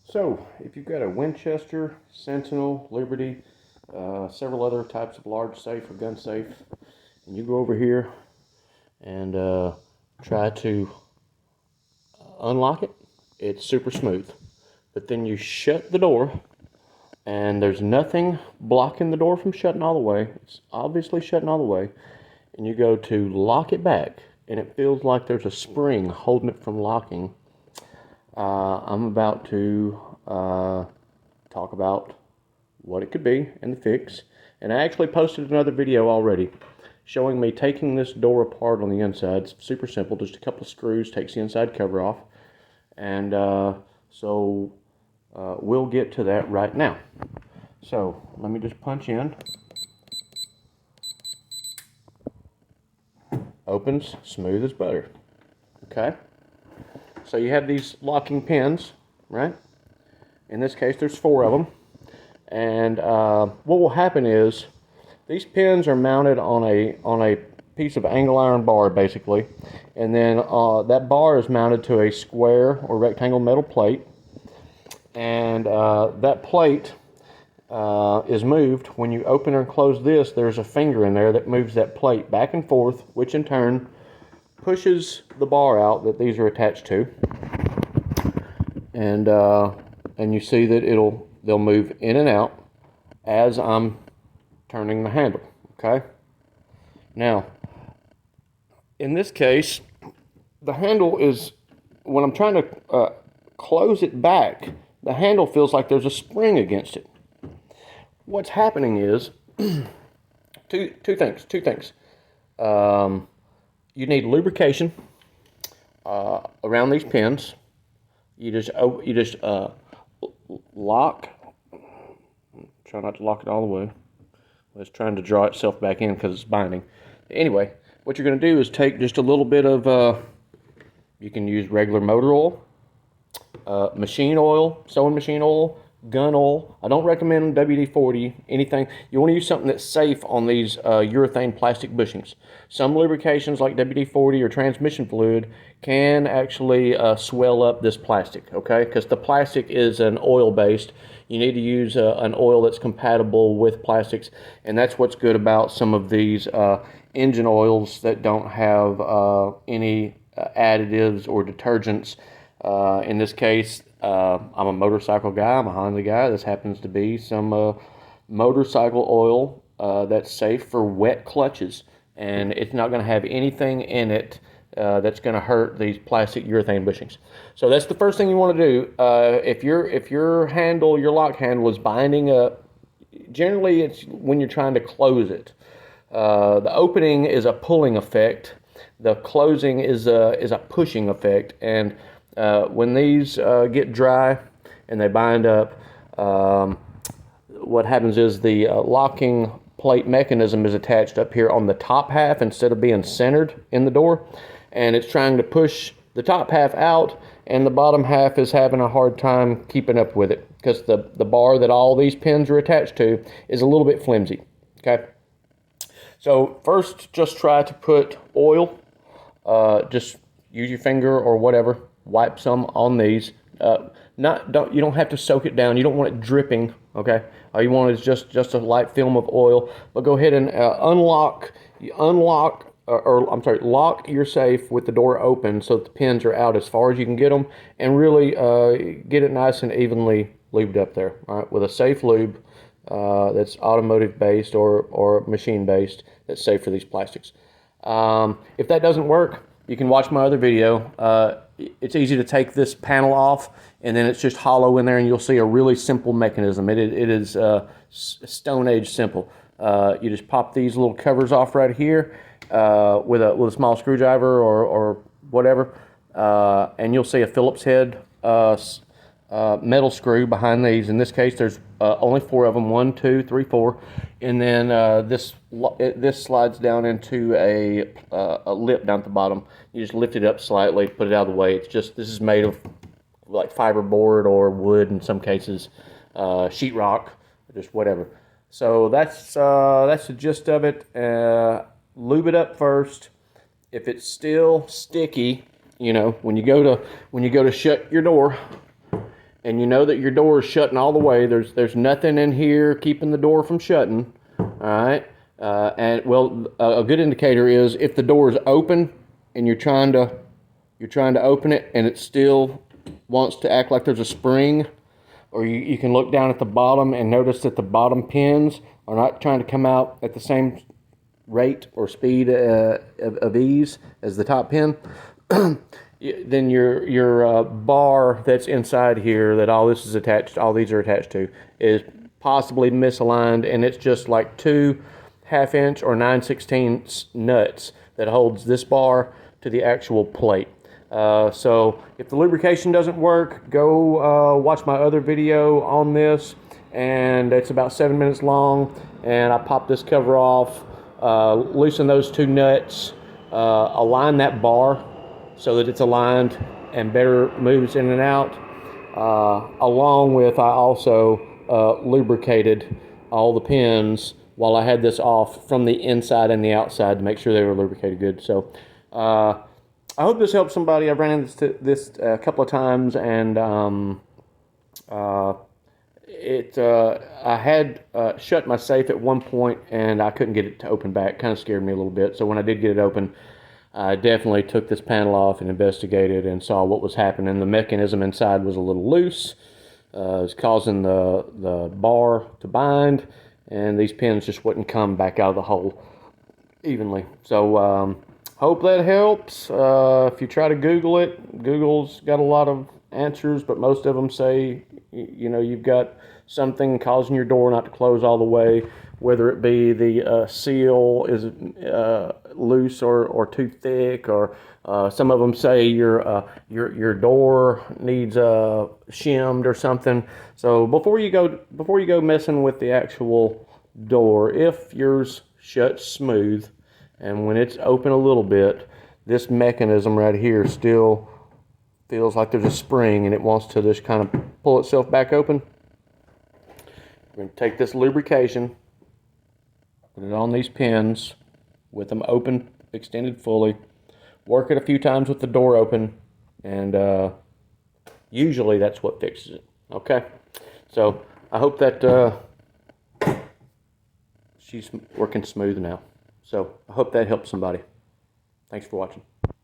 So, if you've got a Winchester, Sentinel, Liberty, several other types of large safe or gun safe, and you go over here and try to unlock it, it's super smooth. But then you shut the door, and there's nothing blocking the door from shutting all the way. It's obviously shutting all the way. And you go to lock it back, and it feels like there's a spring holding it from locking. I'm about to talk about what it could be and the fix. And I actually posted another video already showing me taking this door apart on the inside. It's super simple, just a couple of screws, takes the inside cover off. And we'll get to that right now. So let me just punch in. Opens smooth as butter. Okay. So you have these locking pins, right? In this case, there's 4 of them. And what will happen is these pins are mounted on a piece of angle iron bar, basically, and then that bar is mounted to a square or rectangle metal plate, and that plate is moved when you open and close this. There's a finger in there that moves that plate back and forth, which in turn pushes the bar out that these are attached to, and you see that they'll move in and out as I'm turning the handle. Okay. Now, in this case, the handle is, when I'm trying to close it back, the handle feels like there's a spring against it. What's happening is two things. You need lubrication around these pins. You just lock. Try not to lock it all the way. It's trying to draw itself back in because it's binding. Anyway, what you're going to do is take just a little bit of, you can use regular motor oil, machine oil, sewing machine oil, gun oil. I don't recommend WD-40, anything. You want to use something that's safe on these urethane plastic bushings. Some lubrications like WD-40 or transmission fluid can actually swell up this plastic, okay? Because the plastic is an oil-based. You need to use an oil that's compatible with plastics, and that's what's good about some of these engine oils that don't have any additives or detergents. In this case, I'm a motorcycle guy. I'm a Honda guy. This happens to be some motorcycle oil that's safe for wet clutches, and it's not going to have anything in it that's going to hurt these plastic urethane bushings. So that's the first thing you want to do. If your handle, your lock handle, is binding up, generally it's when you're trying to close it. The opening is a pulling effect. The closing is a pushing effect, and when these get dry and they bind up, what happens is the locking plate mechanism is attached up here on the top half instead of being centered in the door, and it's trying to push the top half out, and the bottom half is having a hard time keeping up with it because the bar that all these pins are attached to is a little bit flimsy. Okay, so first just try to put oil, just use your finger or whatever, wipe some on these. You don't have to soak it down. You don't want it dripping. Okay, all you want is just a light film of oil. But go ahead and lock your safe with the door open so that the pins are out as far as you can get them, and really get it nice and evenly lubed up there. All right, with a safe lube that's automotive based or machine based that's safe for these plastics. If that doesn't work, you can watch my other video. It's easy to take this panel off, and then it's just hollow in there, and you'll see a really simple mechanism. It is Stone Age simple. You just pop these little covers off right here with a small screwdriver or whatever, and you'll see a Phillips head metal screw behind these. In this case, there's only 4 of them, 1, 2, 3, 4, and then this slides down into a lip down at the bottom. You just lift it up slightly, put it out of the way. This is made of like fiberboard or wood in some cases, sheetrock, just whatever. So that's the gist of it. Lube it up first. If it's still sticky, when you go to shut your door, and you know that your door is shutting all the way, there's nothing in here keeping the door from shutting, all right? And well, a good indicator is if the door is open and you're trying to open it and it still wants to act like there's a spring, or you can look down at the bottom and notice that the bottom pins are not trying to come out at the same rate or speed of ease as the top pin. Then your bar that's inside here that all these are attached to is possibly misaligned, and it's just like 2 1/2-inch or 9/16 nuts that holds this bar to the actual plate. So if the lubrication doesn't work, go watch my other video on this, and it's about 7 minutes long, and I pop this cover off, loosen those 2 nuts, align that bar so that it's aligned and better moves in and out, along with I also lubricated all the pins while I had this off from the inside and the outside to make sure they were lubricated good. So I hope this helps somebody. I've ran into this a couple of times, and I had shut my safe at one point, and I couldn't get it to open back. Kind of scared me a little bit. So when I did get it open, I definitely took this panel off and investigated and saw what was happening. The mechanism inside was a little loose. It was causing the bar to bind, and these pins just wouldn't come back out of the hole evenly. So hope that helps. If you try to Google it, Google's got a lot of answers, but most of them say, you know, you've got something causing your door not to close all the way, whether it be the seal is loose or too thick, or some of them say your door needs shimmed or something. So before you go messing with the actual door, if yours shuts smooth, and when it's open a little bit, this mechanism right here still feels like there's a spring and it wants to just kind of pull itself back open. We're going to take this lubrication, put it on these pins with them open, extended fully, work it a few times with the door open, and usually that's what fixes it. Okay? So I hope that she's working smooth now. So I hope that helps somebody. Thanks for watching.